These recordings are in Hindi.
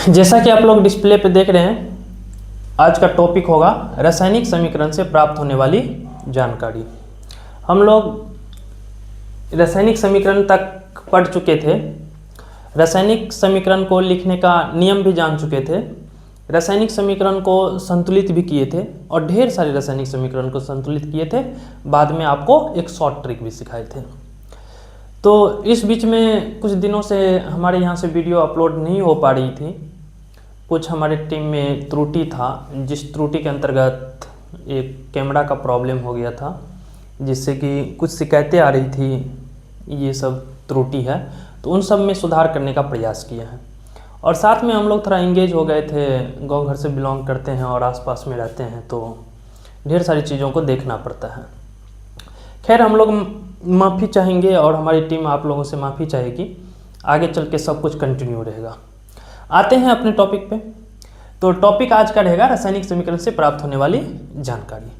जैसा कि आप लोग डिस्प्ले पे देख रहे हैं, आज का टॉपिक होगा रासायनिक समीकरण से प्राप्त होने वाली जानकारी। हम लोग रासायनिक समीकरण तक पढ़ चुके थे, रासायनिक समीकरण को लिखने का नियम भी जान चुके थे, रासायनिक समीकरण को संतुलित भी किए थे और ढेर सारे रासायनिक समीकरण को संतुलित किए थे। बाद में आपको एक शॉर्ट ट्रिक भी सिखाए थे। तो इस बीच में कुछ दिनों से हमारे यहाँ से वीडियो अपलोड नहीं हो पा रही थी। कुछ हमारे टीम में त्रुटि था, जिस त्रुटि के अंतर्गत एक कैमरा का प्रॉब्लम हो गया था, जिससे कि कुछ शिकायतें आ रही थी। ये सब त्रुटि है, तो उन सब में सुधार करने का प्रयास किया है। और साथ में हम लोग थोड़ा इंगेज हो गए थे, गांव घर से बिलोंग करते हैं और आसपास में रहते हैं, तो ढेर सारी चीज़ों को देखना पड़ता है। खैर, हम लोग माफ़ी चाहेंगे और हमारी टीम आप लोगों से माफ़ी चाहेगी। आगे चल के सब कुछ कंटिन्यू रहेगा। आते हैं अपने टॉपिक पे। तो टॉपिक आज का रहेगा रासायनिक समीकरण से प्राप्त होने वाली जानकारी।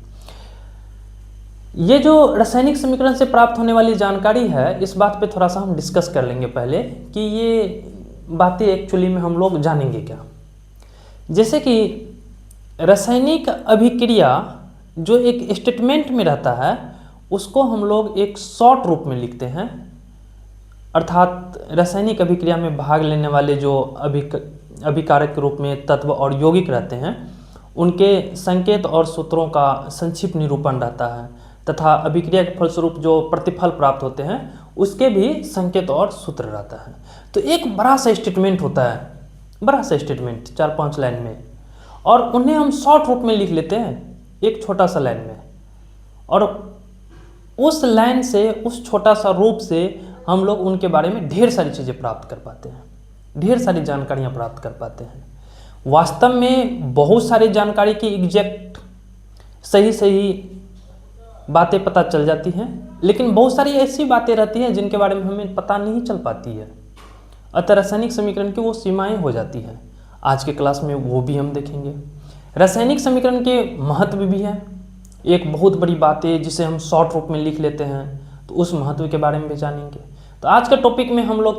ये जो रासायनिक समीकरण से प्राप्त होने वाली जानकारी है, इस बात पे थोड़ा सा हम डिस्कस कर लेंगे पहले कि ये बातें एक्चुअली में हम लोग जानेंगे क्या। जैसे कि रासायनिक अभिक्रिया जो एक स्टेटमेंट में रहता है, उसको हम लोग एक शॉर्ट रूप में लिखते हैं। अर्थात रासायनिक अभिक्रिया में भाग लेने वाले जो अभिकारक के रूप में तत्व और यौगिक रहते हैं, उनके संकेत और सूत्रों का संक्षिप्त निरूपण रहता है, तथा अभिक्रिया के फलस्वरूप जो प्रतिफल प्राप्त होते हैं उसके भी संकेत और सूत्र रहता है। तो एक बड़ा सा स्टेटमेंट होता है, बड़ा सा स्टेटमेंट 4-5 लाइन में, और उन्हें हम शॉर्ट रूप में लिख लेते हैं एक छोटा सा लाइन में। और उस लाइन से, उस छोटा सा रूप से हम लोग उनके बारे में ढेर सारी चीज़ें प्राप्त कर पाते हैं, ढेर सारी जानकारियाँ प्राप्त कर पाते हैं। वास्तव में बहुत सारी जानकारी की एग्जैक्ट सही बातें पता चल जाती हैं, लेकिन बहुत सारी ऐसी बातें रहती हैं जिनके बारे में हमें पता नहीं चल पाती है। अतः रासायनिक समीकरण की वो सीमाएं हो जाती हैं। आज के क्लास में वो भी हम देखेंगे। रासायनिक समीकरण के महत्व भी है, एक बहुत बड़ी बात है जिसे हम शॉर्ट रूप में लिख लेते हैं, तो उस महत्व के बारे में भी जानेंगे। तो आज के टॉपिक में हम लोग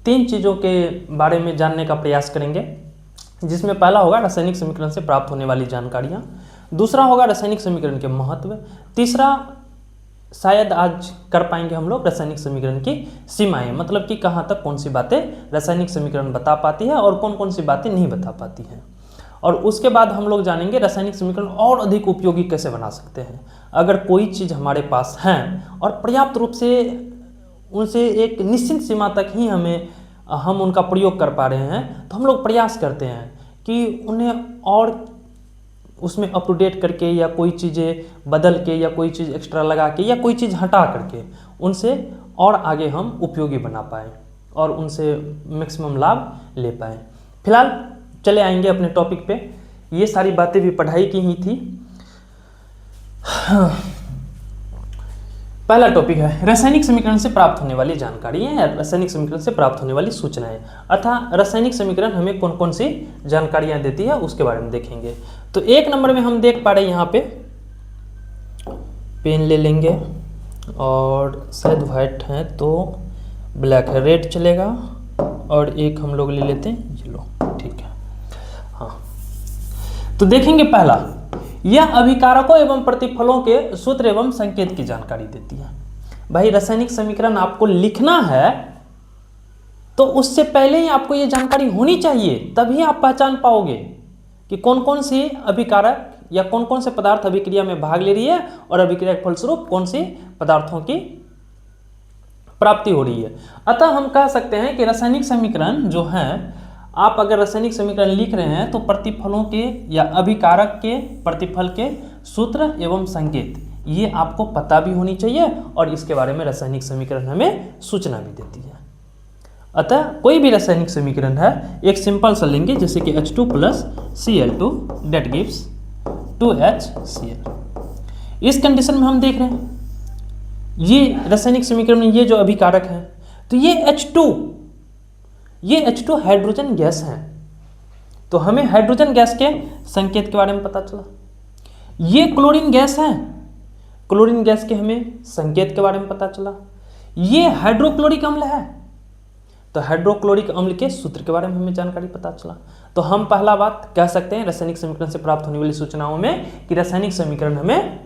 3 चीज़ों के बारे में जानने का प्रयास करेंगे, जिसमें पहला होगा रासायनिक समीकरण से प्राप्त होने वाली जानकारियाँ, दूसरा होगा रासायनिक समीकरण के महत्व, तीसरा शायद आज कर पाएंगे हम लोग रासायनिक समीकरण की सीमाएं, मतलब कि कहाँ तक कौन सी बातें रासायनिक समीकरण बता पाती है और कौन कौन सी बातें नहीं बता पाती हैं। और उसके बाद हम लोग जानेंगे रासायनिक समीकरण और अधिक उपयोगी कैसे बना सकते हैं। अगर कोई चीज़ हमारे पास है और पर्याप्त रूप से उनसे एक निश्चित सीमा तक ही हम उनका प्रयोग कर पा रहे हैं, तो हम लोग प्रयास करते हैं कि उन्हें और उसमें अप टू डेट करके, या कोई चीज़ें बदल के, या कोई चीज़ एक्स्ट्रा लगा के, या कोई चीज़ हटा करके उनसे और आगे हम उपयोगी बना पाएँ और उनसे मैक्सिमम लाभ ले पाएँ। फिलहाल चले आएंगे अपने टॉपिक पे। ये सारी बातें भी पढ़ाई की ही थी। पहला टॉपिक है रासायनिक समीकरण से प्राप्त होने वाली जानकारी है, रासायनिक समीकरण से प्राप्त होने वाली सूचनाएं। अर्थात रासायनिक समीकरण हमें कौन कौन सी जानकारियां देती है उसके बारे में देखेंगे। तो 1 नंबर में हम देख पा रहे हैं, यहाँ पे पेन ले लेंगे और शायद व्हाइट है तो ब्लैक है, रेड चलेगा, और एक हम लोग ले लेते हैं येलो, ठीक है। हाँ, तो देखेंगे पहला, यह अभिकारकों एवं प्रतिफलों के सूत्र एवं संकेत की जानकारी देती है। भाई, रासायनिक समीकरण आपको लिखना है तो उससे पहले ही आपको ये जानकारी होनी चाहिए, तभी आप पहचान पाओगे कि कौन कौन सी अभिकारक या कौन कौन से पदार्थ अभिक्रिया में भाग ले रही है और अभिक्रिया के फलस्वरूप कौन सी पदार्थों की प्राप्ति हो रही है। अतः हम कह सकते हैं कि रासायनिक समीकरण जो है, आप अगर रासायनिक समीकरण लिख रहे हैं तो प्रतिफलों के या अभिकारक के प्रतिफल के सूत्र एवं संकेत, ये आपको पता भी होनी चाहिए और इसके बारे में रासायनिक समीकरण हमें सूचना भी देती है। अतः कोई भी रासायनिक समीकरण है, एक सिंपल सा लेंगे जैसे कि H2 + Cl2 that gives 2HCl। इस कंडीशन में हम देख रहे हैं ये रासायनिक समीकरण में ये जो अभिकारक है, तो ये H2 हाइड्रोजन गैस है, तो हमें हाइड्रोजन गैस के संकेत के बारे में पता चला। ये क्लोरीन गैस है, क्लोरीन गैस के हमें संकेत के बारे में पता चला। ये हाइड्रोक्लोरिक अम्ल है, तो हाइड्रोक्लोरिक अम्ल के सूत्र के बारे में हमें जानकारी पता चला। तो हम पहला बात कह सकते हैं रासायनिक समीकरण से प्राप्त होने वाली सूचनाओं में कि रासायनिक समीकरण हमें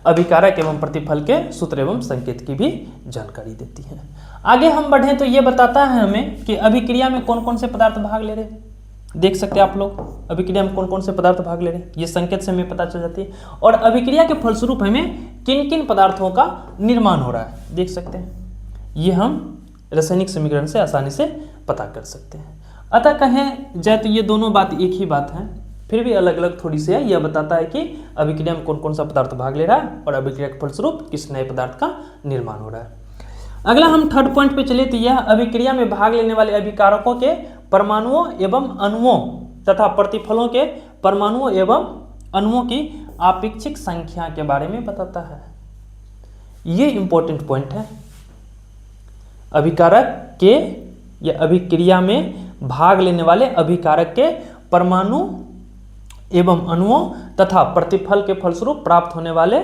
अभिकारक एवं प्रतिफल के सूत्र एवं संकेत की भी जानकारी देती है। आगे हम बढ़ें तो ये बताता है हमें कि अभिक्रिया में कौन कौन से पदार्थ भाग ले रहे हैं। देख सकते हैं आप लोग अभिक्रिया में कौन कौन से पदार्थ भाग ले रहे हैं, ये संकेत से हमें पता चल जाती है। और अभिक्रिया के फलस्वरूप हमें किन किन पदार्थों का निर्माण हो रहा है देख सकते हैं, ये हम रासायनिक समीकरण से आसानी से पता कर सकते हैं। अतः कहें जाए तो ये दोनों बात एक ही बात है, फिर भी अलग अलग थोड़ी सी है। यह बताता है कि अभिक्रिया में कौन कौन सा पदार्थ भाग ले रहा है और अभिक्रिया के फलस्वरूप किस नए पदार्थ का निर्माण हो रहा है। अगला हम थर्ड पॉइंट पे चले तो यह अभिक्रिया में भाग लेने वाले अभिकारकों के परमाणुओं एवं अणुओं तथा प्रतिफलों के परमाणुओं एवं अणुओं की आपेक्षिक संख्या के बारे में बताता है। ये इंपॉर्टेंट पॉइंट है। अभिकारक के या अभिक्रिया में भाग लेने वाले अभिकारक के परमाणु एवं अणुओं तथा प्रतिफल के फलस्वरूप प्राप्त होने वाले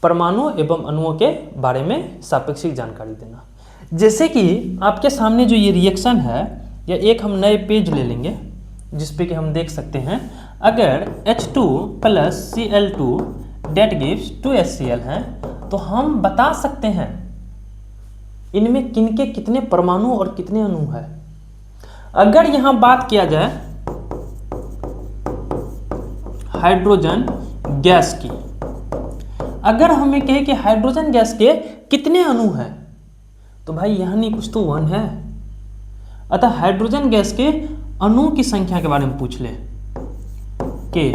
परमाणु एवं अणुओं के बारे में सापेक्षिक जानकारी देना। जैसे कि आपके सामने जो ये रिएक्शन है या एक हम नए पेज ले लेंगे जिसपे कि हम देख सकते हैं अगर H2 + Cl2 that gives 2HCl है तो हम बता सकते हैं इनमें किनके कितने परमाणु और कितने अणु है। अगर यहां बात किया जाए हाइड्रोजन गैस की, अगर हमें कहे कि हाइड्रोजन गैस के कितने अणु हैं तो भाई यहां नहीं कुछ तो 1 है। अतः हाइड्रोजन गैस के अणु की संख्या के बारे में पूछ ले कि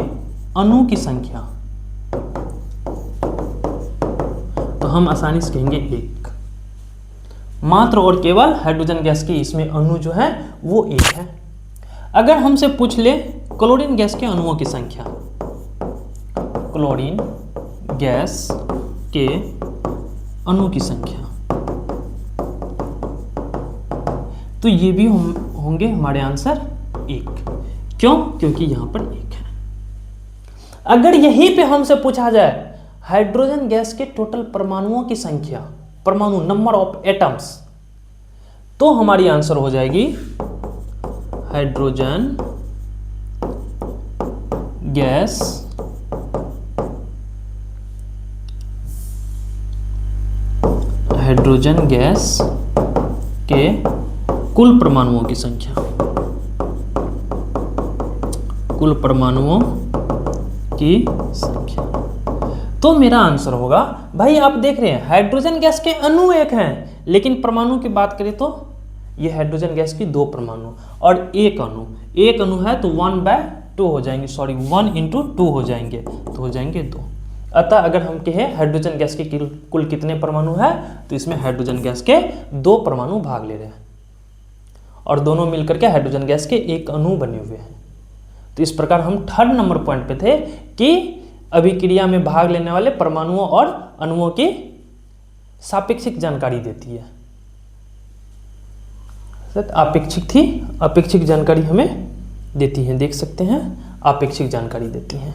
अणु की संख्या, तो हम आसानी से कहेंगे 1 मात्र और केवल हाइड्रोजन गैस की इसमें अणु जो है वो 1 है। अगर हमसे पूछ ले क्लोरीन गैस के अणुओं की संख्या, क्लोरीन गैस के अणु की संख्या, तो ये भी होंगे हमारे आंसर 1। क्यों? क्योंकि यहां पर 1 है। अगर यहीं पे हमसे पूछा जाए हाइड्रोजन गैस के टोटल परमाणुओं की संख्या, परमाणु नंबर ऑफ एटम्स, तो हमारी आंसर हो जाएगी हाइड्रोजन गैस के कुल परमाणुओं की संख्या, कुल परमाणुओं की संख्या। तो मेरा आंसर होगा भाई आप देख रहे हैं हाइड्रोजन गैस के अणु 1 हैं लेकिन परमाणु की बात करें तो ये हाइड्रोजन गैस की 2 परमाणु और 1 अणु, 1 अणु है तो 1/2 हो जाएंगे, सॉरी 1 × 2 हो जाएंगे तो हो जाएंगे 2। अतः अगर हम कहें हाइड्रोजन गैस के कुल कितने परमाणु है तो इसमें हाइड्रोजन गैस के 2 परमाणु भाग ले रहे हैं और दोनों मिलकर के हाइड्रोजन गैस के 1 अणु बने हुए हैं। तो इस प्रकार हम थर्ड नंबर पॉइंट पे थे कि अभिक्रिया में भाग लेने वाले परमाणुओं और अणुओं की सापेक्षिक जानकारी देती है। आपेक्षिक थी, अपेक्षिक जानकारी हमें देती है, देख सकते हैं आपेक्षिक जानकारी देती हैं।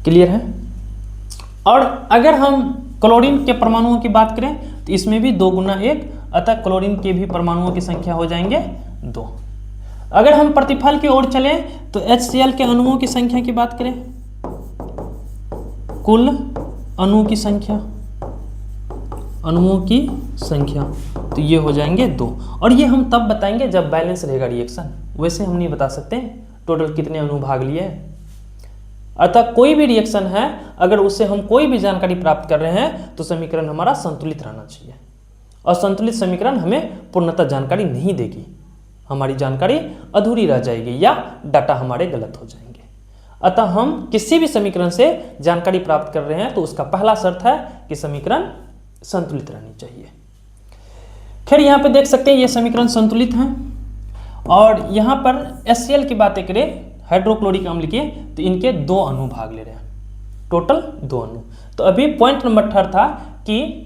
क्लियर है? और अगर हम क्लोरीन के परमाणुओं की बात करें तो इसमें भी 2 × 1, अतः क्लोरीन के भी परमाणुओं की संख्या हो जाएंगे 2। अगर हम प्रतिफल की ओर चलें तो HCl के अणुओं की संख्या की बात करें, कुल अणु की संख्या, अणुओं की संख्या, तो ये हो जाएंगे 2। और ये हम तब बताएंगे जब बैलेंस रहेगा रिएक्शन, वैसे हम नहीं बता सकते टोटल कितने अणु भाग लिए हैं। अतः कोई भी रिएक्शन है अगर उससे हम कोई भी जानकारी प्राप्त कर रहे हैं तो समीकरण हमारा संतुलित रहना चाहिए। और संतुलित समीकरण हमें पूर्णतः जानकारी नहीं देगी, हमारी जानकारी अधूरी रह जाएगी या डाटा हमारे गलत हो जाएंगे। अतः हम किसी भी समीकरण से जानकारी प्राप्त कर रहे हैं तो उसका पहला शर्त है कि समीकरण संतुलित रहनी चाहिए। खैर यहाँ पे देख सकते हैं ये समीकरण संतुलित हैं। और यहाँ पर HCl की बातें करें हाइड्रोक्लोरिक अम्ल के तो इनके 2 अणु भाग ले रहे हैं, टोटल 2 अणु। तो अभी पॉइंट नंबर 3 था कि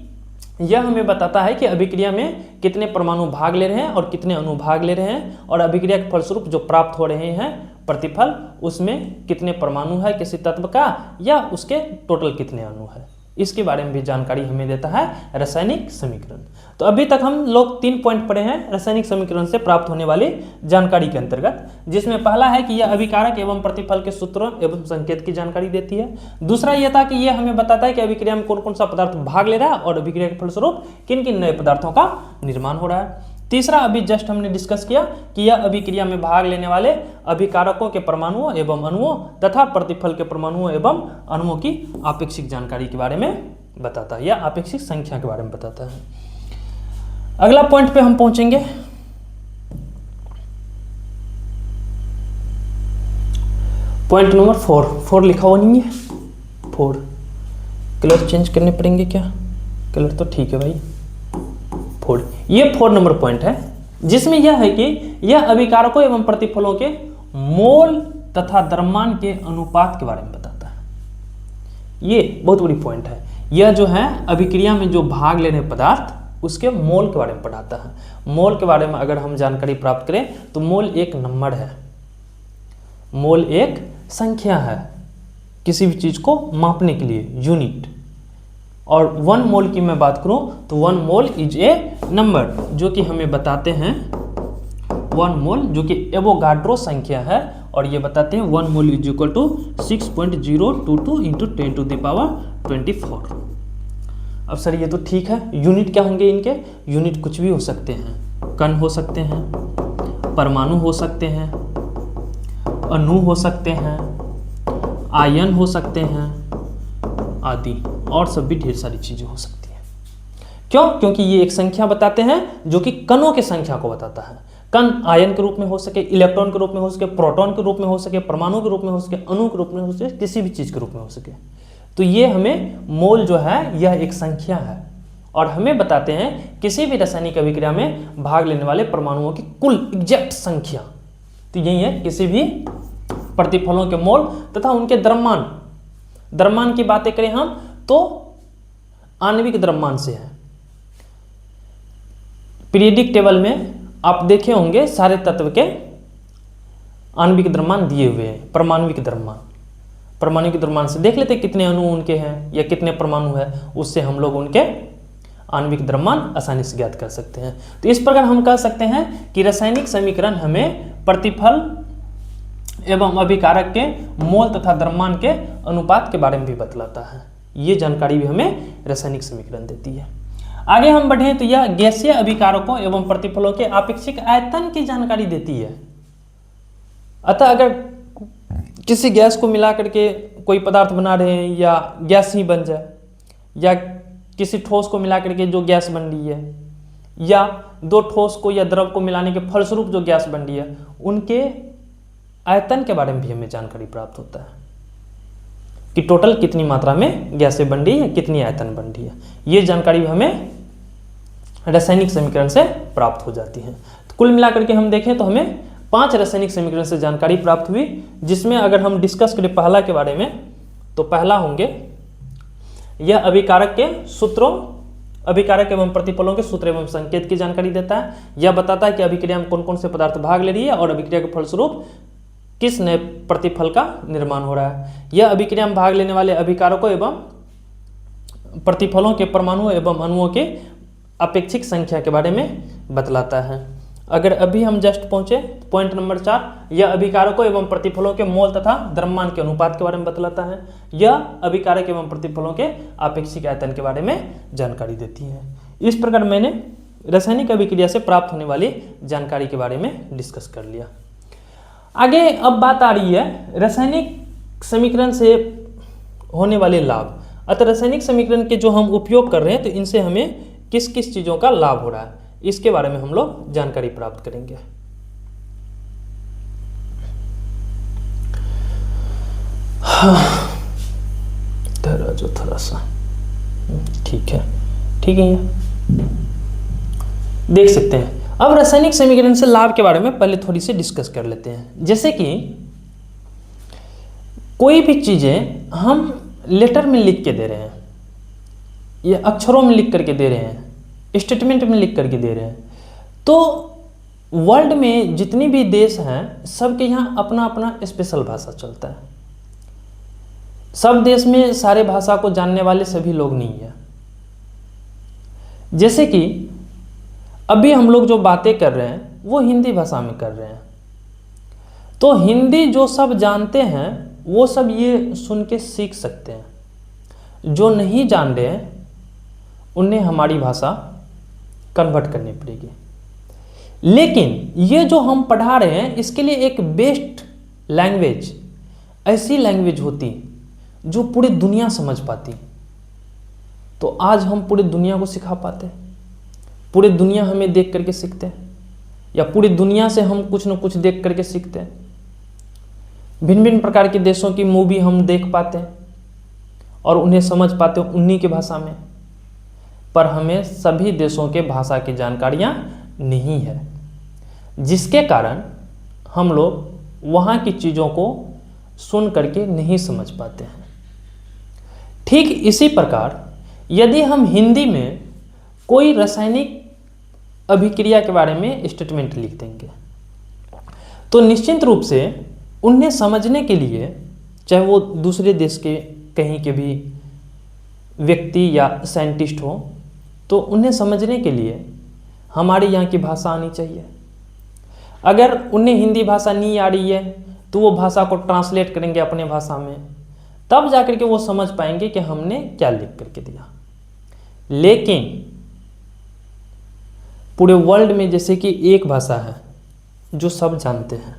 यह हमें बताता है कि अभिक्रिया में कितने परमाणु भाग ले रहे हैं और कितने अणु भाग ले रहे हैं और अभिक्रिया के फलस्वरूप जो प्राप्त हो रहे हैं प्रतिफल उसमें कितने परमाणु है किसी तत्व का या उसके टोटल कितने अणु है। इसके बारे में भी जानकारी हमें देता है रासायनिक समीकरण। तो अभी तक हम लोग 3 पॉइंट पढ़े हैं रासायनिक समीकरण से प्राप्त होने वाली जानकारी के अंतर्गत, जिसमें पहला है कि यह अभिकारक एवं प्रतिफल के सूत्रों एवं संकेत की जानकारी देती है। दूसरा यह था कि यह हमें बताता है कि अभिक्रिया में कौन कौन सा पदार्थ भाग ले रहा है और अभिक्रिया के फलस्वरूप किन किन नए पदार्थों का निर्माण हो रहा है। तीसरा अभी जस्ट हमने डिस्कस किया कि यह अभिक्रिया में भाग लेने वाले अभिकारकों के परमाणुओं एवं अणुओं तथा प्रतिफल के परमाणुओं एवं अणुओं की आपेक्षिक जानकारी के बारे में बताता है या आपेक्षिक संख्या के बारे में बताता है। अगला पॉइंट पे हम पहुंचेंगे। पॉइंट नंबर 4 लिखा हुआ नहीं है 4। कलर चेंज करने पड़ेंगे क्या? कलर तो ठीक है भाई। 4 ये 4 नंबर पॉइंट है, जिसमें यह है कि यह अभिकारकों एवं प्रतिफलों के मोल तथा द्रव्यमान के अनुपात के बारे में बताता है। ये बहुत बड़ी पॉइंट है। यह जो है अभिक्रिया में जो भाग लेने पदार्थ उसके मोल के बारे में पढ़ाता है। मोल के बारे में अगर हम जानकारी प्राप्त करें तो मोल एक नंबर है, मोल एक संख्या है किसी भी चीज को मापने के लिए, यूनिट। और 1 मोल की मैं बात करूं तो 1 मोल इज ए नंबर, जो कि हमें बताते हैं 1 मोल जो कि एवोगाड्रो संख्या है, और ये बताते हैं 1 mole is equal to 6.022 into 10 to the power 24। अब सर ये तो ठीक है, यूनिट क्या होंगे इनके? यूनिट कुछ भी हो सकते हैं, कण हो सकते हैं, परमाणु हो सकते हैं, अणु हो सकते हैं, आयन हो सकते हैं आदि, और सब भी ढेर सारी चीजें हो सकती हैं। क्यों? क्योंकि ये एक संख्या बताते हैं जो कि कणों की संख्या को बताता है। कण आयन के रूप में हो सके, इलेक्ट्रॉन के रूप में हो सके, प्रोटॉन के रूप में हो सके, परमाणु के रूप में हो सके, अणु के रूप में हो सके, किसी भी चीज के रूप में हो सके। तो ये हमें मोल जो है यह एक संख्या है, और हमें बताते हैं किसी भी रासायनिक अभिक्रिया में भाग लेने वाले परमाणुओं की कुल एग्जैक्ट संख्या। तो यही है किसी भी प्रतिफलों के मोल तथा उनके द्रव्यमान। द्रव्यमान की बातें करें हम तो आणविक द्रव्यमान से है। पीरियडिक टेबल में आप देखे होंगे सारे तत्व के आणविक द्रव्यमान दिए हुए हैं। परमाणुविक द्रव्यमान, परमाणुविक द्रव्यमान से देख लेते कितने अणु उनके हैं या कितने परमाणु है, उससे हम लोग उनके आणविक द्रव्यमान आसानी से ज्ञात कर सकते हैं। तो इस प्रकार हम कह सकते हैं कि रासायनिक समीकरण हमें प्रतिफल एवं अभिकारक के मोल तथा द्रव्यमान के अनुपात के बारे में भी बतलाता है। ये जानकारी भी हमें रासायनिक समीकरण देती है। आगे हम बढ़े तो यह गैसीय अभिकारकों एवं प्रतिफलों के आपेक्षिक आयतन की जानकारी देती है। अतः अगर किसी गैस को मिला करके कोई पदार्थ बना रहे हैं या गैस ही बन जाए, या किसी ठोस को मिला करके जो गैस बन रही है, या 2 ठोस को या द्रव को मिलाने के फलस्वरूप जो गैस बन रही है, उनके आयतन के बारे में भी हमें जानकारी प्राप्त होता है कि टोटल कितनी मात्रा में गैसें बन रही है, कितनी आयतन बन रही है। ये जानकारी हमें रासायनिक समीकरण से प्राप्त हो जाती है। तो कुल मिलाकर के हम देखें तो हमें 5 रासायनिक समीकरण से जानकारी प्राप्त हुई, जिसमें अगर हम डिस्कस करें पहला के बारे में तो पहला होंगे यह अभिकारक के सूत्रों, अभिकारक एवं प्रतिफलों के सूत्र एवं संकेत की जानकारी देता है। यह बताता है कि अभिक्रिया में कौन कौन से पदार्थ भाग ले रही है और अभिक्रिया के फलस्वरूप किस नए प्रतिफल का निर्माण हो रहा है। यह अभिक्रिया में भाग लेने वाले अभिकारकों एवं प्रतिफलों के परमाणुओं एवं अणुओं के अपेक्षिक संख्या के बारे में बतलाता है। अगर अभी हम जस्ट पहुंचे पॉइंट नंबर 4, यह अभिकारकों एवं प्रतिफलों के मोल तथा द्रव्यमान के अनुपात के बारे में बतलाता है। यह अभिकारक एवं प्रतिफलों के आपेक्षिक आयतन के बारे में जानकारी देती है। इस प्रकार मैंने रासायनिक अभिक्रिया से प्राप्त होने वाली जानकारी के बारे में डिस्कस कर लिया। आगे अब बात आ रही है रासायनिक समीकरण से होने वाले लाभ। अतः रासायनिक समीकरण के जो हम उपयोग कर रहे हैं तो इनसे हमें किस किस चीज़ों का लाभ हो रहा है, इसके बारे में हम लोग जानकारी प्राप्त करेंगे। जो थोड़ा सा ठीक है ये देख सकते हैं। अब रासायनिक समीकरण से लाभ के बारे में पहले थोड़ी सी डिस्कस कर लेते हैं। जैसे कि कोई भी चीजें हम लेटर में लिख के दे रहे हैं या अक्षरों में लिख करके दे रहे हैं, स्टेटमेंट में लिख करके दे रहे हैं, तो वर्ल्ड में जितनी भी देश हैं सबके यहाँ अपना अपना स्पेशल भाषा चलता है। सब देश में सारे भाषा को जानने वाले सभी लोग नहीं है। जैसे कि अभी हम लोग जो बातें कर रहे हैं वो हिंदी भाषा में कर रहे हैं, तो हिंदी जो सब जानते हैं वो सब ये सुन के सीख सकते हैं। जो नहीं जान रहे हैं उन्हें हमारी भाषा कन्वर्ट करनी पड़ेगी। लेकिन ये जो हम पढ़ा रहे हैं इसके लिए एक बेस्ट लैंग्वेज, ऐसी लैंग्वेज होती जो पूरी दुनिया समझ पाती, तो आज हम पूरी दुनिया को सिखा पाते। पूरी दुनिया हमें देख करके सीखते हैं, या पूरी दुनिया से हम कुछ न कुछ देख करके सीखते हैं। भिन्न भिन्न प्रकार के देशों की मूवी हम देख पाते हैं और उन्हें समझ पाते हैं उन्हीं की भाषा में, पर हमें सभी देशों के भाषा की जानकारियाँ नहीं है, जिसके कारण हम लोग वहाँ की चीज़ों को सुन करके नहीं समझ पाते हैं। ठीक इसी प्रकार यदि हम हिंदी में कोई रासायनिक अभिक्रिया के बारे में स्टेटमेंट लिख देंगे, तो निश्चित रूप से उन्हें समझने के लिए, चाहे वो दूसरे देश के कहीं के भी व्यक्ति या साइंटिस्ट हो, तो उन्हें समझने के लिए हमारे यहाँ की भाषा आनी चाहिए। अगर उन्हें हिंदी भाषा नहीं आ रही है तो वो भाषा को ट्रांसलेट करेंगे अपने भाषा में, तब जाकर के वो समझ पाएंगे कि हमने क्या लिख करके दिया। लेकिन पूरे वर्ल्ड में जैसे कि एक भाषा है जो सब जानते हैं,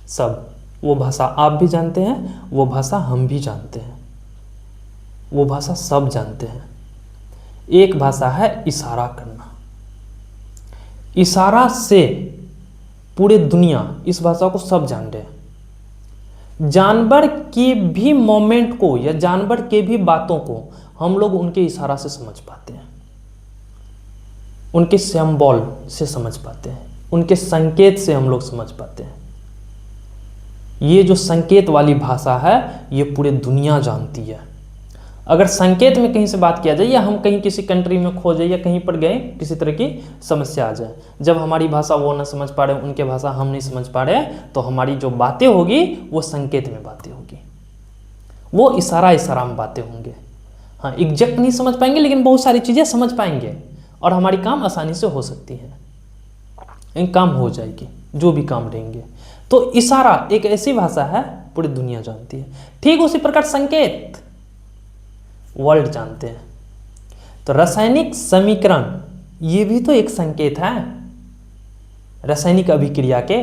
सब, वो भाषा आप भी जानते हैं, वो भाषा हम भी जानते हैं, वो भाषा सब जानते हैं। एक भाषा है इशारा करना। इशारा से पूरे दुनिया इस भाषा को सब जान रहे हैं। जानवर के भी मोमेंट को या जानवर के भी बातों को हम लोग उनके इशारा से समझ पाते हैं, उनके सिंबल से समझ पाते हैं, उनके संकेत से हम लोग समझ पाते हैं। ये जो संकेत वाली भाषा है ये पूरी दुनिया जानती है। अगर संकेत में कहीं से बात किया जाए, या हम कहीं किसी कंट्री में खो जाए या कहीं पर गए, किसी तरह की समस्या आ जाए, जब हमारी भाषा वो ना समझ पा रहे, उनके भाषा हम नहीं समझ पा रहे, तो हमारी जो बातें होगी वो संकेत में बातें होगी, वो इशारा में बातें होंगे। हाँ, एग्जैक्ट नहीं समझ पाएंगे लेकिन बहुत सारी चीज़ें समझ पाएंगे और हमारी काम आसानी से हो सकती है, इन काम हो जाएगी जो भी काम रहेंगे। तो इशारा एक ऐसी भाषा है पूरी दुनिया जानती है। ठीक उसी प्रकार संकेत वर्ल्ड जानते हैं। तो रासायनिक समीकरण ये भी तो एक संकेत है रासायनिक अभिक्रिया के।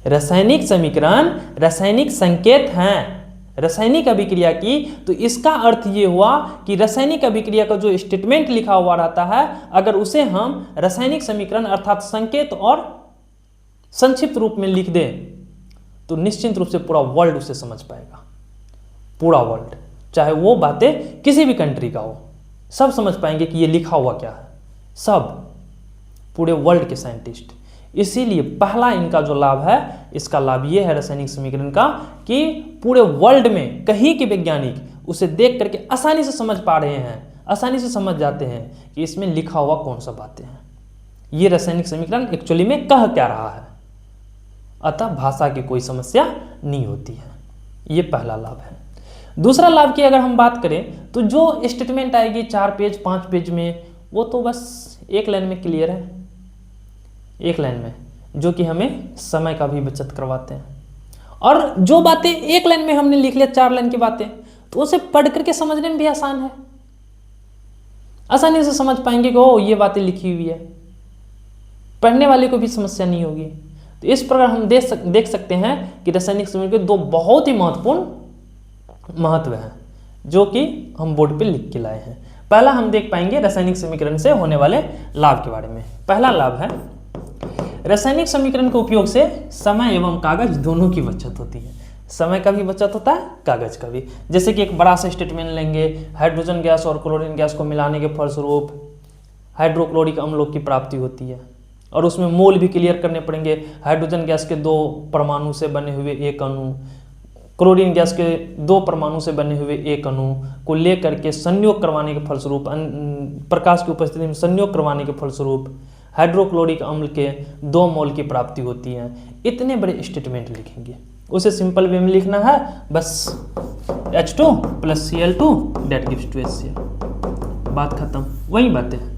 रासायनिक समीकरण रासायनिक संकेत हैं रासायनिक अभिक्रिया की। तो इसका अर्थ ये हुआ कि रासायनिक अभिक्रिया का जो स्टेटमेंट लिखा हुआ रहता है, अगर उसे हम रासायनिक समीकरण अर्थात संकेत और संक्षिप्त रूप में लिख दें तो निश्चित रूप से पूरा वर्ल्ड उसे समझ पाएगा। पूरा वर्ल्ड, चाहे वो बातें किसी भी कंट्री का हो, सब समझ पाएंगे कि ये लिखा हुआ क्या है, सब, पूरे वर्ल्ड के साइंटिस्ट। इसीलिए पहला इनका जो लाभ है, इसका लाभ ये है रासायनिक समीकरण का कि पूरे वर्ल्ड में कहीं के वैज्ञानिक उसे देख करके आसानी से समझ पा रहे हैं, आसानी से समझ जाते हैं कि इसमें लिखा हुआ कौन सा बातें हैं, ये रासायनिक समीकरण एक्चुअली में कह क्या रहा है। अतः भाषा की कोई समस्या नहीं होती है, ये पहला लाभ है। दूसरा लाभ की अगर हम बात करें तो जो स्टेटमेंट आएगी 4 पेज 5 पेज में, वो तो बस एक लाइन में क्लियर है, एक लाइन में, जो कि हमें समय का भी बचत करवाते हैं। और जो बातें एक लाइन में हमने लिख लिया 4 लाइन की बातें, तो उसे पढ़ करके समझने में भी आसान है, आसानी से समझ पाएंगे कि ओ ये बातें लिखी हुई है, पढ़ने वाले को भी समस्या नहीं होगी। तो इस प्रकार हम देख सकते हैं कि रासायनिक समीकरण के 2 बहुत ही महत्वपूर्ण महत्व है जो कि हम बोर्ड पे लिख के लाए हैं। पहला हम देख पाएंगे रासायनिक समीकरण से होने वाले लाभ के बारे में। पहला लाभ है रासायनिक समीकरण के उपयोग से समय एवं कागज दोनों की बचत होती है। समय का भी बचत होता है, कागज का भी। जैसे कि एक बड़ा सा स्टेटमेंट लेंगे, हाइड्रोजन गैस और क्लोरीन गैस को मिलाने के फलस्वरूप हाइड्रोक्लोरिक अम्लों की प्राप्ति होती है, और उसमें मोल भी क्लियर करने पड़ेंगे। हाइड्रोजन गैस के 2 परमाणु से बने हुए एक अणु, क्लोरीन गैस के 2 परमाणु से बने हुए एक अणु को लेकर के संयोग करवाने के फलस्वरूप, प्रकाश की उपस्थिति में संयोग करवाने के फलस्वरूप हाइड्रोक्लोरिक अम्ल के 2 मोल की प्राप्ति होती है। इतने बड़े स्टेटमेंट लिखेंगे, उसे सिंपल वे में लिखना है, बस H2 plus Cl2 that gives to HCl, बात खत्म। वही बातें हैं।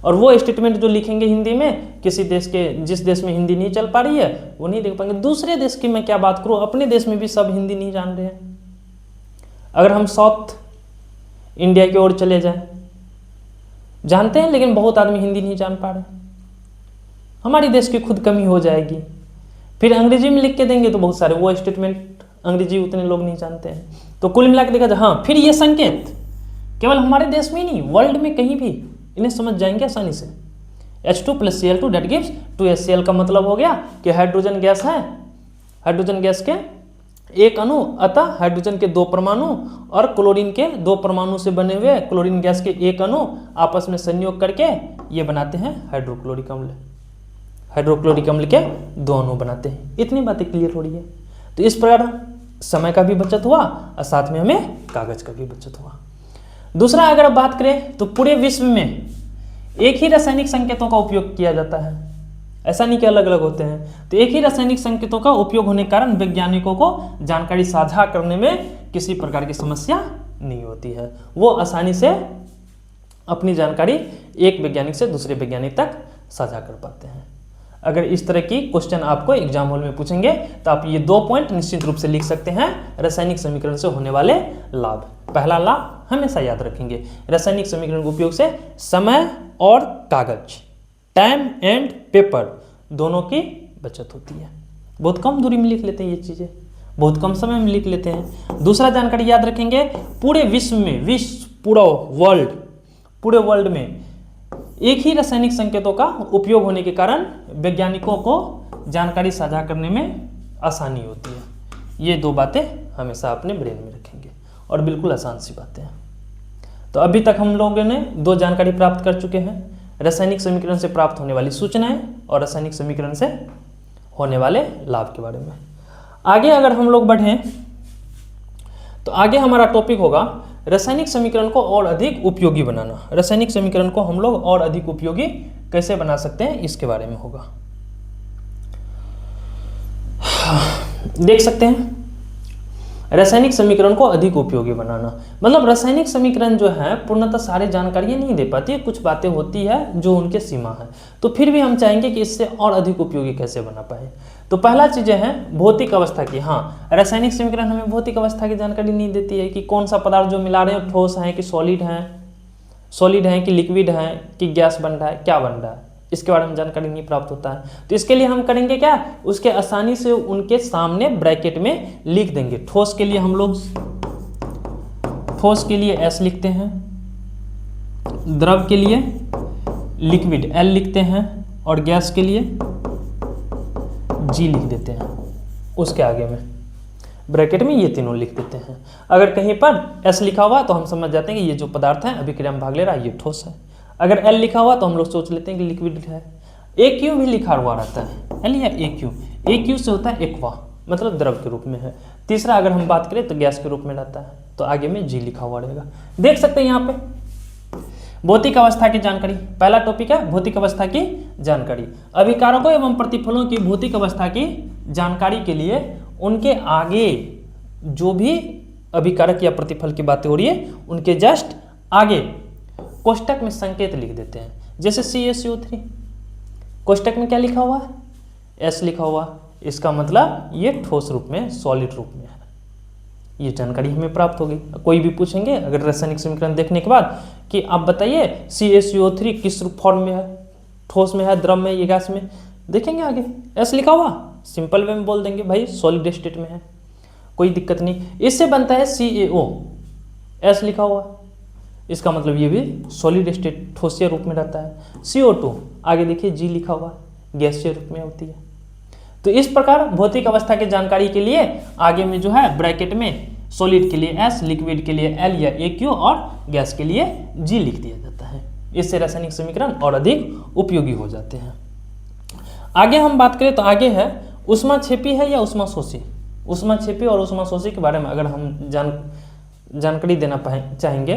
और वो स्टेटमेंट जो लिखेंगे हिंदी में, किसी देश के, जिस देश में हिंदी नहीं चल पा रही है वो नहीं देख पाएंगे। दूसरे देश की मैं क्या बात करूँ, अपने देश में भी सब हिंदी नहीं जान रहे हैं। अगर हम साउथ इंडिया की ओर चले जाएं, जानते हैं लेकिन बहुत आदमी हिंदी नहीं जान पा रहे, हमारी देश की खुद कमी हो जाएगी। फिर अंग्रेजी में लिख के देंगे तो बहुत सारे वो स्टेटमेंट अंग्रेजी उतने लोग नहीं जानते हैं। तो कुल मिला के देखा जाए, हाँ, फिर ये संकेत केवल हमारे देश में ही नहीं, वर्ल्ड में कहीं भी इन्हें समझ जाएंगे आसानी से। H2 plus Cl2 that gives to HCl का मतलब हो गया कि हाइड्रोजन गैस है, हाइड्रोजन गैस के एक अणु, अतः हाइड्रोजन के 2 परमाणु और क्लोरीन के 2 परमाणु से बने हुए क्लोरीन गैस के एक अणु आपस में संयोग करके ये बनाते हैं हाइड्रोक्लोरिक अम्ल। हाइड्रोक्लोरिक अम्ल के 2 अणु बनाते हैं। इतनी बातें क्लियर हो रही है। तो इस प्रकार समय का भी बचत हुआ और साथ में हमें कागज का भी बचत हुआ। दूसरा, अगर आप बात करें तो पूरे विश्व में एक ही रासायनिक संकेतों का उपयोग किया जाता है, ऐसा नहीं कि अलग अलग होते हैं। तो एक ही रासायनिक संकेतों का उपयोग होने के कारण वैज्ञानिकों को जानकारी साझा करने में किसी प्रकार की समस्या नहीं होती है। वो आसानी से अपनी जानकारी एक वैज्ञानिक से दूसरे वैज्ञानिक तक साझा कर पाते हैं। अगर इस तरह की क्वेश्चन आपको एग्जाम हॉल में पूछेंगे तो आप ये 2 पॉइंट निश्चित रूप से लिख सकते हैं, रासायनिक समीकरण से होने वाले लाभ। पहला लाभ हमेशा याद रखेंगे, रासायनिक समीकरण के उपयोग से समय और कागज, टाइम एंड पेपर दोनों की बचत होती है। बहुत कम दूरी में लिख लेते हैं ये चीज़ें, बहुत कम समय में लिख लेते हैं। दूसरा जानकारी याद रखेंगे, पूरे विश्व में, पूरे वर्ल्ड में एक ही रासायनिक संकेतों का उपयोग होने के कारण वैज्ञानिकों को जानकारी साझा करने में आसानी होती है। ये 2 बातें हमेशा अपने ब्रेन में रखेंगे और बिल्कुल आसान सी बातें हैं। तो अभी तक हम लोगों ने 2 जानकारी प्राप्त कर चुके हैं, रासायनिक समीकरण से प्राप्त होने वाली सूचनाएं और रासायनिक समीकरण से होने वाले लाभ के बारे में। आगे अगर हम लोग बढ़ें तो आगे हमारा टॉपिक होगा रासायनिक समीकरण को और अधिक उपयोगी बनाना। रासायनिक समीकरण को हम लोग और अधिक उपयोगी कैसे बना सकते हैं, इसके बारे में होगा। देख सकते हैं, रासायनिक समीकरण को अधिक उपयोगी बनाना मतलब रासायनिक समीकरण जो है पूर्णतः सारी जानकारियां नहीं दे पाती है, कुछ बातें होती है जो उनके सीमा है। तो फिर भी हम चाहेंगे कि इससे और अधिक उपयोगी कैसे बना पाए। तो पहला चीज़ें हैं भौतिक अवस्था की। हाँ, रासायनिक समीकरण हमें भौतिक अवस्था की जानकारी नहीं देती है कि कौन सा पदार्थ जो मिला रहे हैं ठोस है कि सॉलिड है कि लिक्विड है कि गैस बन रहा है, क्या बन रहा है, इसके बारे में जानकारी नहीं प्राप्त होता है। तो इसके लिए हम करेंगे क्या, उसके आसानी से उनके सामने ब्रैकेट में लिख देंगे। ठोस के लिए हम लोग ठोस के लिए S लिखते हैं, द्रव के लिए लिक्विड L लिखते हैं और गैस के लिए G लिख देते हैं। उसके आगे में ब्रैकेट में ये तीनों लिख देते हैं। अगर कहीं पर S लिखा हुआ तो हम समझ जाते हैं कि ये जो पदार्थ है अभिक्रिया में भाग ले रहा है ये ठोस है। अगर L लिखा हुआ तो हम लोग सोच लेते हैं कि लिक्विड है। AQ भी लिखा हुआ रहता है, L या AQ से होता है एक्वा, मतलब द्रव के रूप में है। तीसरा अगर हम बात करें तो गैस के रूप में रहता है, तो आगे में G लिखा हुआ रहेगा। देख सकते हैं यहाँ पे भौतिक अवस्था की जानकारी, पहला टॉपिक है भौतिक अवस्था की जानकारी। अभिकारकों एवं प्रतिफलों की भौतिक अवस्था की जानकारी के लिए उनके आगे जो भी अभिकारक या प्रतिफल की बातें हो रही है उनके जस्ट आगे कोष्टक में संकेत लिख देते हैं। जैसे CaCO3 कोष्टक में क्या लिखा हुआ है, S लिखा हुआ, इसका मतलब ये ठोस रूप में, सॉलिड रूप में है। ये जानकारी हमें प्राप्त होगी। कोई भी पूछेंगे अगर रासायनिक समीकरण देखने के बाद कि आप बताइए CaCO3 किस फॉर्म में है, ठोस में है, द्रव में, ये गैस में, देखेंगे आगे S लिखा हुआ, सिंपल वे में बोल देंगे भाई सॉलिड स्टेट में है, कोई दिक्कत नहीं। इससे बनता है CaO, S लिखा हुआ, इसका मतलब ये भी सॉलिड स्टेट ठोसीय रूप में रहता है। CO2 आगे देखिए G लिखा हुआ, गैसीय रूप में होती है। तो इस प्रकार भौतिक अवस्था की जानकारी के लिए आगे में जो है ब्रैकेट में सॉलिड के लिए S, लिक्विड के लिए L या AQ और गैस के लिए G लिख दिया जाता है। इससे रासायनिक समीकरण और अधिक उपयोगी हो जाते हैं। आगे हम बात करें तो आगे है ऊष्माक्षेपी है या ऊष्माशोषी। ऊष्माक्षेपी और ऊष्माशोषी के बारे में अगर हम जानकारी देना चाहेंगे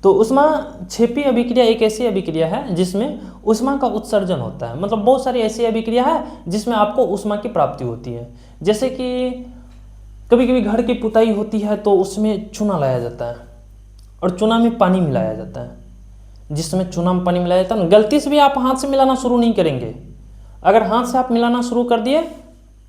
तो ऊष्माक्षेपी अभिक्रिया एक ऐसी अभिक्रिया है जिसमें ऊष्मा का उत्सर्जन होता है। मतलब बहुत सारी ऐसी अभिक्रिया है जिसमें आपको ऊष्मा की प्राप्ति होती है। जैसे कि कभी कभी घर की पुताई होती है तो उसमें चूना लाया जाता है और चूना में पानी मिलाया जाता है। जिस समय चूना में पानी मिलाया जाता है ना, गलती से भी आप हाथ से मिलाना शुरू नहीं करेंगे। अगर हाथ से आप मिलाना शुरू कर दिए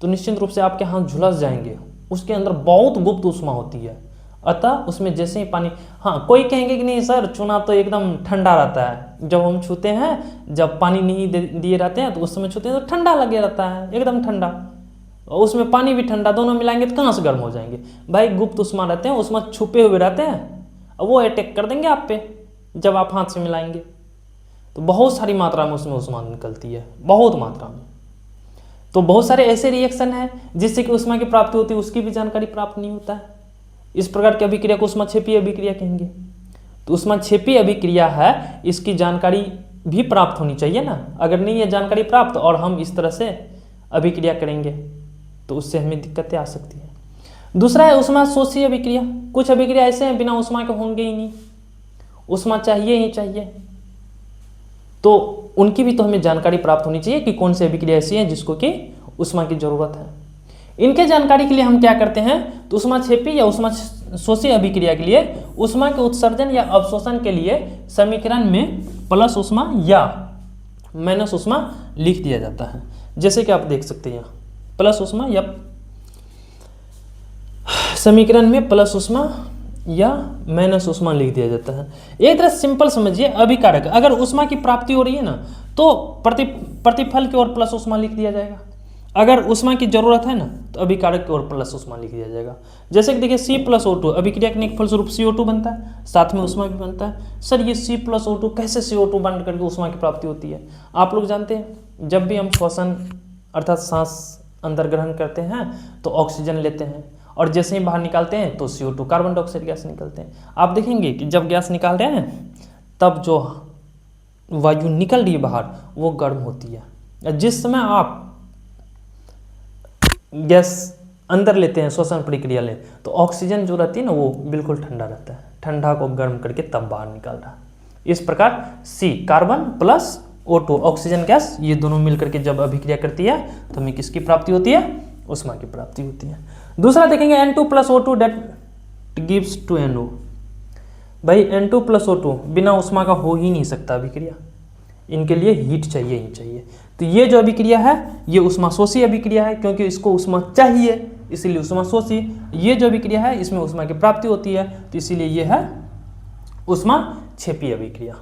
तो निश्चित रूप से आपके हाथ झुलस जाएंगे। उसके अंदर बहुत गुप्त ऊष्मा होती है, अतः उसमें जैसे ही पानी, हाँ कोई कहेंगे कि नहीं सर चूना तो एकदम ठंडा रहता है, जब हम छूते हैं, जब पानी नहीं दिए रहते हैं तो उस समय छूते हैं तो ठंडा लगे रहता है, एकदम ठंडा, और उसमें पानी भी ठंडा, दोनों मिलाएंगे तो कहाँ से गर्म हो जाएंगे भाई। गुप्त ऊष्मा रहते हैं, उसमें छुपे हुए रहते हैं, और वो अटैक कर देंगे आप पे जब आप हाथ से मिलाएंगे। तो बहुत सारी मात्रा में उसमें ऊष्मा निकलती है, बहुत मात्रा में। तो बहुत सारे ऐसे रिएक्शन हैं जिससे कि ऊष्मा की प्राप्ति होती है, उसकी भी जानकारी प्राप्त नहीं होता है। इस प्रकार की अभिक्रिया को ऊष्माक्षेपीय अभिक्रिया कहेंगे। तो ऊष्माक्षेपीय अभिक्रिया है, इसकी जानकारी भी प्राप्त होनी चाहिए ना। अगर नहीं है जानकारी प्राप्त और हम इस तरह से अभिक्रिया करेंगे तो उससे हमें दिक्कतें आ सकती है। दूसरा है ऊष्मा शोषी अभिक्रिया। कुछ अभिक्रिया ऐसे हैं बिना ऊष्मा के होंगे ही नहीं, ऊष्मा चाहिए ही चाहिए, तो उनकी भी तो हमें जानकारी प्राप्त होनी चाहिए कि कौन सी अभिक्रिया ऐसी है जिसको कि ऊष्मा की जरूरत है। इनके जानकारी के लिए हम क्या करते हैं, तो ऊष्माक्षेपी या ऊष्मा शोषी अभिक्रिया के लिए ऊष्मा के उत्सर्जन या अवशोषण के लिए समीकरण में प्लस ऊष्मा या माइनस ऊष्मा लिख दिया जाता है। जैसे कि आप देख सकते हैं यहाँ प्लस ऊष्मा या समीकरण में प्लस ऊष्मा या माइनस ऊष्मा लिख दिया जाता है। एक तरह सिंपल समझिए, अभिकारक अगर ऊष्मा की प्राप्ति हो रही है ना तो प्रतिफल की ओर प्लस ऊष्मा लिख दिया जाएगा। अगर ऊष्मा की जरूरत है ना तो अभिकारक की ओर प्लस ऊष्मा लिख दिया जाएगा। जैसे कि देखिए C+O2 अभिक्रिया करने के फलस्वरूप CO2 बनता है, साथ में ऊष्मा भी बनता है। सर ये C+O2 कैसे CO2 बंद करके ऊष्मा की प्राप्ति होती है? आप लोग जानते हैं जब भी हम श्वसन अर्थात सांस अंदर ग्रहण करते हैं तो ऑक्सीजन लेते हैं, और जैसे ही बाहर निकालते हैं तो CO2 कार्बन डाइऑक्साइड गैस निकलते हैं। आप देखेंगे कि जब गैस निकाल रहे हैं तब जो वायु निकल रही है बाहर वो गर्म होती है। जिस समय आप गैस अंदर लेते हैं श्वसन प्रक्रिया ले तो ऑक्सीजन जो रहती है ना वो बिल्कुल ठंडा रहता है, ठंडा को गर्म करके तब बाहर निकाल रहा है। इस प्रकार C carbon plus O2 oxygen gas, ये दोनों मिलकर के जब अभिक्रिया करती है तो हमें किसकी प्राप्ति होती है? ऊष्मा की प्राप्ति होती है। दूसरा देखेंगे N2+O2 that gives to NO। भाई N2+O2 बिना ऊष्मा का हो ही नहीं सकता अभिक्रिया, इनके लिए हीट चाहिए ही चाहिए। तो ये जो अभिक्रिया है ये ऊष्मा शोषी अभिक्रिया है, क्योंकि इसको ऊष्मा चाहिए इसीलिए ऊष्मा शोषी। ये जो अभिक्रिया है इसमें ऊष्मा की प्राप्ति होती है तो इसीलिए ये है ऊष्माक्षेपी अभिक्रिया।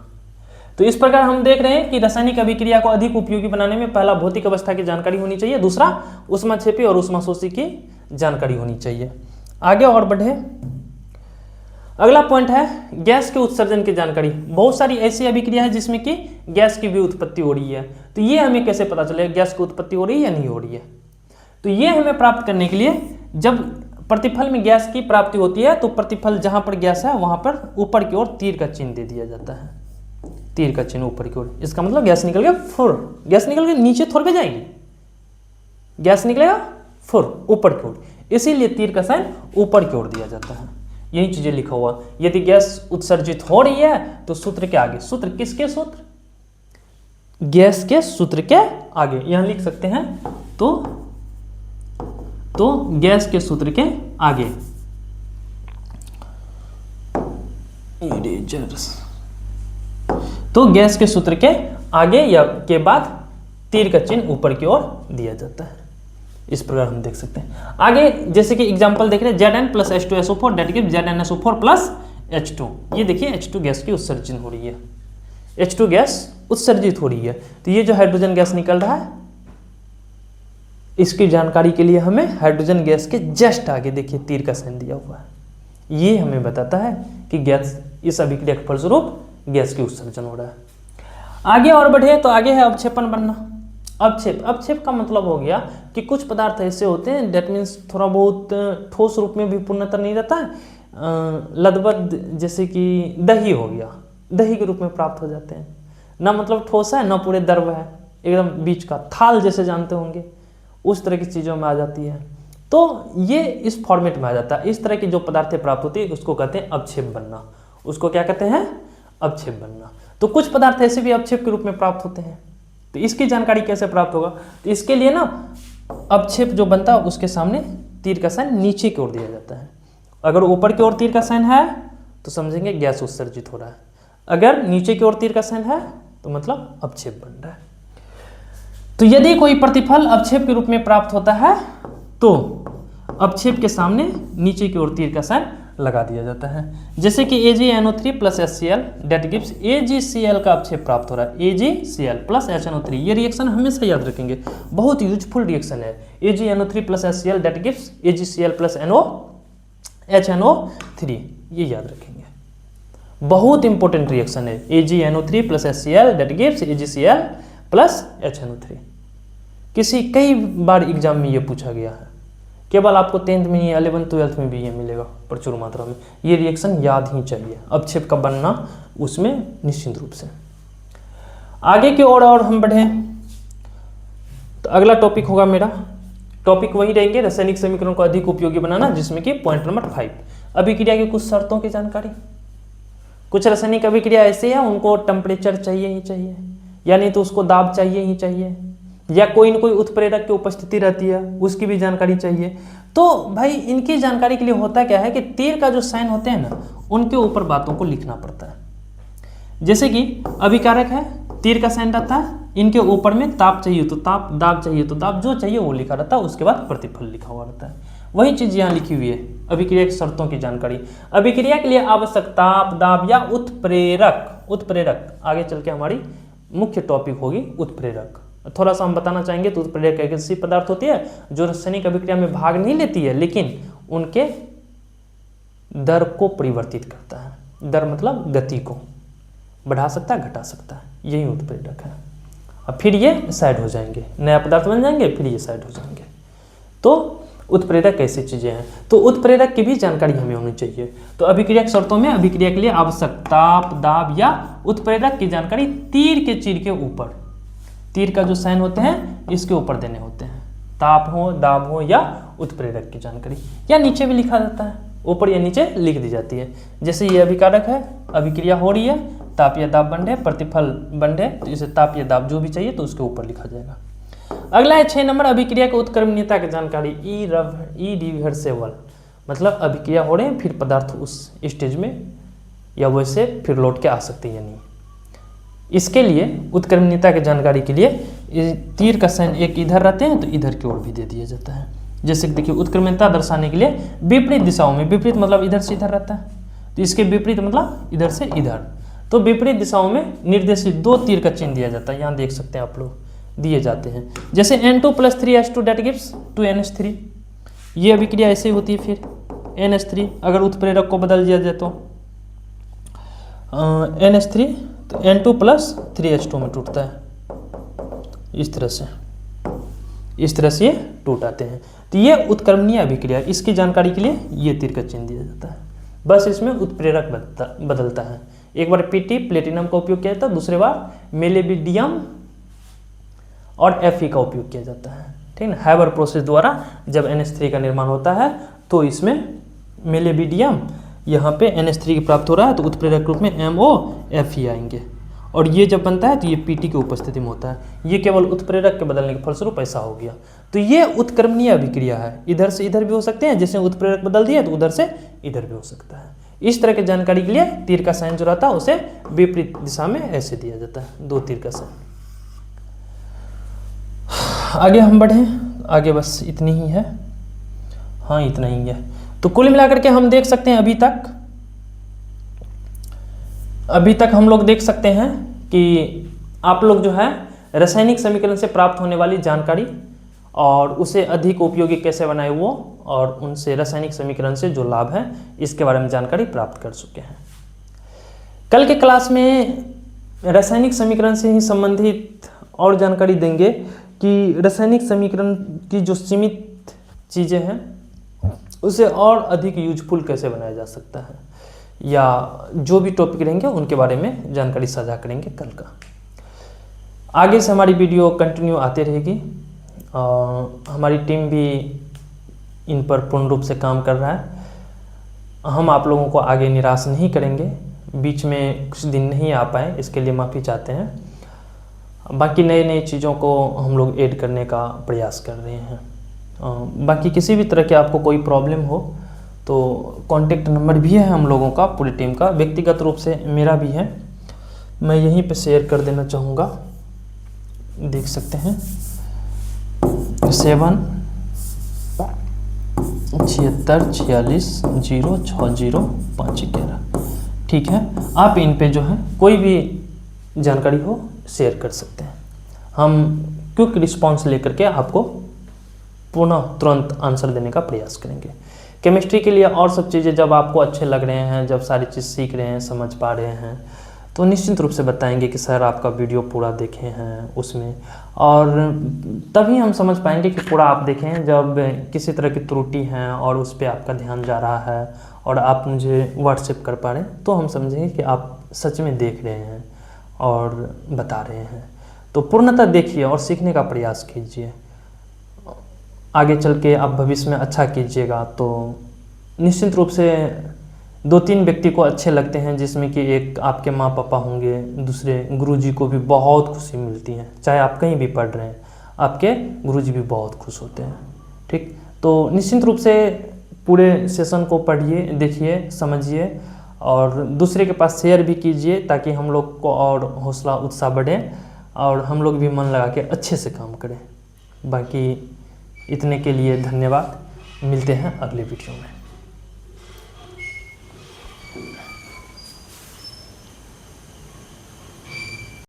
तो इस प्रकार हम देख रहे हैं कि रासायनिक अभिक्रिया को अधिक उपयोगी बनाने में पहला भौतिक अवस्था की जानकारी होनी चाहिए, दूसरा ऊष्माक्षेपी और ऊष्माशोषी की जानकारी होनी चाहिए। आगे और बढ़े, अगला पॉइंट है गैस के उत्सर्जन की जानकारी। बहुत सारी ऐसी अभिक्रिया है जिसमें कि गैस की भी उत्पत्ति हो रही है, तो ये हमें कैसे पता चलेगा गैस की उत्पत्ति हो रही है या नहीं हो रही है? तो ये हमें प्राप्त करने के लिए जब प्रतिफल में गैस की प्राप्ति होती है तो प्रतिफल जहां पर गैस है वहां पर ऊपर की ओर तीर का चिन्ह दे दिया जाता है, तीर का चिन्ह ऊपर की ओर। इसका मतलब गैस निकल गया फुर, गैस निकल के नीचे थोड़ पे जाएगी, गैस निकलेगा फुर ऊपर की ओर, इसीलिए तीर का साइन ऊपर की ओर दिया जाता है। यही चीजें लिखा हुआ, यदि गैस उत्सर्जित हो रही है तो सूत्र के आगे, सूत्र किसके सूत्र? गैस के सूत्र के आगे यहां लिख सकते हैं, तो गैस के सूत्र के आगे इरेजर्स, तो गैस के सूत्र के आगे या के बाद तीर का चिन्ह ऊपर की ओर दिया जाता है। इस प्रकार हम देख सकते हैं। आगे जैसे कि एग्जांपल देख रहे हैं Zn + H2SO4 that gives ZnSO4 + H2। ये देखिए H2 गैस की उत्सर्जन हो रही है, H2 गैस उत्सर्जित हो रही है। तो ये जो हाइड्रोजन गैस निकल रहा है इसकी जानकारी के लिए हमें हाइड्रोजन गैस के जस्ट आगे देखिए तीर का साइन दिया हुआ है, ये हमें बताता है कि गैस इस अभिक्रिया के फलस्वरूप गैस की उत्सर्जन हो रहा है। आगे और बढ़े तो आगे है अवक्षेपण बनना। अवक्षेप का मतलब हो गया कि कुछ पदार्थ ऐसे होते हैं दैट मीन्स थोड़ा बहुत ठोस रूप में भी पूर्णतः नहीं रहता है, लदबद, जैसे कि दही हो गया, दही के रूप में प्राप्त हो जाते हैं, ना मतलब ठोस है ना पूरे द्रव है, एकदम बीच का थाल जैसे जानते होंगे उस तरह की चीज़ों में आ जाती है। तो ये इस फॉर्मेट में आ जाता है। इस तरह की जो पदार्थें प्राप्त होती है उसको कहते हैं अवक्षेप बनना। उसको क्या कहते हैं? अवक्षेप बनना। तो कुछ पदार्थ ऐसे भी अवक्षेप के रूप में प्राप्त होते हैं, तो इसकी जानकारी कैसे प्राप्त होगा? तो इसके लिए ना अवक्षेप जो बनता है उसके सामने तीर का साइन नीचे की ओर दिया जाता है। अगर ऊपर की ओर तीर का साइन है तो समझेंगे गैस उत्सर्जित हो रहा है, अगर नीचे की ओर तीर का साइन है तो मतलब अवक्षेप बन रहा है। तो यदि कोई प्रतिफल अवक्षेप के रूप में प्राप्त होता है तो अवक्षेप के सामने नीचे की ओर तीर का साइन लगा दिया जाता है। जैसे कि AgNO3 plus HCl that gives AgCl का अवक्षेप प्राप्त हो रहा है, AgCl प्लस HNO3। ये रिएक्शन हमेशा याद रखेंगे, बहुत यूजफुल रिएक्शन है। AgNO3 plus HCl that gives AgCl plus HNO3, ये याद रखेंगे, बहुत इंपॉर्टेंट रिएक्शन है। AgNO3 plus HCl that gives AgCl plus HNO3। कई बार एग्जाम में ये पूछा गया है, केवल आपको 10th में, 11th 12th में भी ये मिलेगा प्रचुर मात्रा में। ये रिएक्शन याद ही चाहिए, अवक्षेप का बनना उसमें निश्चित रूप से। आगे की ओर और हम बढ़ें तो अगला टॉपिक होगा मेरा, टॉपिक वही रहेंगे रासायनिक समीकरण को अधिक उपयोगी बनाना, जिसमें कि पॉइंट नंबर 5 अभिक्रिया की कुछ शर्तों की जानकारी। कुछ रासायनिक अभिक्रिया ऐसे है उनको टेम्परेचर चाहिए ही चाहिए, या नहीं तो उसको दाब चाहिए ही चाहिए, या कोई न कोई उत्प्रेरक की उपस्थिति रहती है उसकी भी जानकारी चाहिए। तो भाई इनकी जानकारी के लिए होता क्या है कि तीर का जो साइन होते हैं ना उनके ऊपर बातों को लिखना पड़ता है। जैसे कि अभिकारक है, तीर का साइन रहता है, इनके ऊपर में ताप चाहिए तो ताप, दाब चाहिए तो दाब, जो चाहिए वो लिखा रहता है, उसके बाद प्रतिफल लिखा हुआ रहता है। वही चीज यहाँ लिखी हुई है, अभिक्रिया की शर्तों की जानकारी। अभिक्रिया के लिए आवश्यक ताप, दाब या उत्प्रेरक आगे चल के हमारी मुख्य टॉपिक होगी उत्प्रेरक। थोड़ा सा हम बताना चाहेंगे तो उत्प्रेरक एक ऐसी पदार्थ होती है जो रासायनिक अभिक्रिया में भाग नहीं लेती है, लेकिन उनके दर को परिवर्तित करता है। दर मतलब गति को बढ़ा सकता है, घटा सकता है, यही उत्प्रेरक है। अब फिर ये साइड हो जाएंगे, नया पदार्थ बन जाएंगे, फिर ये साइड हो जाएंगे। तो उत्प्रेरक ऐसी चीजें हैं, तो उत्प्रेरक की भी जानकारी हमें होनी चाहिए। तो अभिक्रिया की शर्तों में अभिक्रिया के लिए आवश्यक ताप, दाब या उत्प्रेरक की जानकारी तीर के चीर के ऊपर, तीर का जो साइन होते हैं इसके ऊपर देने होते हैं। ताप हो, दाब हो या उत्प्रेरक की जानकारी, या नीचे भी लिखा जाता है, ऊपर या नीचे लिख दी जाती है। जैसे ये अभिकारक है, अभिक्रिया हो रही है, ताप या दाब बन रहे, प्रतिफल बन रहे, तो इसे ताप या दाब जो भी चाहिए तो उसके ऊपर लिखा जाएगा। अगला है 6 नंबर अभिक्रिया के उत्क्रमणीयता की जानकारी। इरिवर्सेबल मतलब अभिक्रिया हो रहे हैं फिर पदार्थ उस स्टेज में या वैसे फिर लौट के आ सकते हैं या नहीं। इसके लिए उत्क्रमणीयता की जानकारी के लिए तीर का साइन एक इधर रहते हैं तो इधर की ओर भी दे दिया जाता है। जैसे कि देखिए उत्क्रमणीयता दर्शाने के लिए विपरीत दिशाओं में, विपरीत मतलब इधर से इधर रहता है तो इसके विपरीत मतलब इधर से इधर, तो विपरीत दिशाओं में निर्देशित 2 तीर का चिन्ह दिया जाता है। यहाँ देख सकते हैं आप लोग, दिए जाते हैं। जैसे N2 + 3H2 that gives 2NH3, ये अभिक्रिया ऐसे होती है। फिर NH3 अगर उत्प्रेरक को बदल दिया जाए तो NH3 तो N2 + 3H2 में टूटता है, इस तरह से ये टूट आते हैं। तो ये उत्क्रमणीय अभिक्रिया, इसकी जानकारी के लिए ये तीर का चिन्ह दिया जाता है। बस इसमें उत्प्रेरक बदलता है। एक बार PT प्लेटिनम का उपयोग किया जाता है, दूसरे बार मेलेबिडियम और Fe का उपयोग किया जाता है। ठीक है, हैबर प्रोसेस द्वारा जब NH3 का निर्माण होता है तो इसमें मेलेबिडियम यहाँ पे NH3 की प्राप्त हो रहा है तो उत्प्रेरक रूप में MOFE आएंगे, और ये जब बनता है तो ये PT की उपस्थिति में होता है। ये केवल उत्प्रेरक के बदलने के फलस्वरूप ऐसा हो गया। तो ये उत्क्रमणीय अभिक्रिया है, इधर से इधर भी हो सकते हैं, जैसे उत्प्रेरक बदल दिया तो उधर से इधर भी हो सकता है। इस तरह की जानकारी के लिए तीर का साइन जो रहता है उसे विपरीत दिशा में ऐसे दिया जाता है, 2 तीर का साइन। आगे हम बढ़ें, आगे बस इतनी ही है, हाँ इतना ही है। तो कुल मिलाकर के हम देख सकते हैं अभी तक हम लोग देख सकते हैं कि आप लोग जो है रासायनिक समीकरण से प्राप्त होने वाली जानकारी और उसे अधिक उपयोगी कैसे बनाए वो, और उनसे रासायनिक समीकरण से जो लाभ है इसके बारे में जानकारी प्राप्त कर चुके हैं। कल के क्लास में रासायनिक समीकरण से ही संबंधित और जानकारी देंगे कि रासायनिक समीकरण की जो सीमित चीज़ें हैं उसे और अधिक यूजफुल कैसे बनाया जा सकता है, या जो भी टॉपिक रहेंगे उनके बारे में जानकारी साझा करेंगे कल का। आगे से हमारी वीडियो कंटिन्यू आती रहेगी, हमारी टीम भी इन पर पूर्ण रूप से काम कर रहा है। हम आप लोगों को आगे निराश नहीं करेंगे, बीच में कुछ दिन नहीं आ पाए इसके लिए माफ़ी चाहते हैं। बाकी नई चीज़ों को हम लोग ऐड करने का प्रयास कर रहे हैं। बाकी किसी भी तरह के आपको कोई प्रॉब्लम हो तो कॉन्टेक्ट नंबर भी है हम लोगों का, पूरी टीम का, व्यक्तिगत रूप से मेरा भी है, मैं यहीं पे शेयर कर देना चाहूँगा, देख सकते हैं 77646060511। ठीक है, आप इन पे जो है कोई भी जानकारी हो शेयर कर सकते हैं, हम क्विक रिस्पांस लेकर के आपको पुनः तुरंत आंसर देने का प्रयास करेंगे। केमिस्ट्री के लिए और सब चीज़ें जब आपको अच्छे लग रहे हैं, जब सारी चीज़ सीख रहे हैं, समझ पा रहे हैं, तो निश्चित रूप से बताएंगे कि सर आपका वीडियो पूरा देखे हैं उसमें, और तभी हम समझ पाएंगे कि पूरा आप देखें हैं जब किसी तरह की त्रुटि है और उस पर आपका ध्यान जा रहा है और आप मुझे व्हाट्सएप कर पा रहे हैं, तो हम समझेंगे कि आप सच में देख रहे हैं और बता रहे हैं। तो पूर्णतः देखिए और सीखने का प्रयास कीजिए, आगे चल के आप भविष्य में अच्छा कीजिएगा। तो निश्चित रूप से 2-3 व्यक्ति को अच्छे लगते हैं, जिसमें कि एक आपके माँ पापा होंगे, दूसरे गुरुजी को भी बहुत खुशी मिलती है, चाहे आप कहीं भी पढ़ रहे हैं आपके गुरुजी भी बहुत खुश होते हैं। ठीक, तो निश्चित रूप से पूरे सेशन को पढ़िए, देखिए, समझिए और दूसरे के पास शेयर भी कीजिए, ताकि हम लोग को और हौसला उत्साह बढ़े और हम लोग भी मन लगा के अच्छे से काम करें। बाकी इतने के लिए धन्यवाद, मिलते हैं अगले वीडियो में।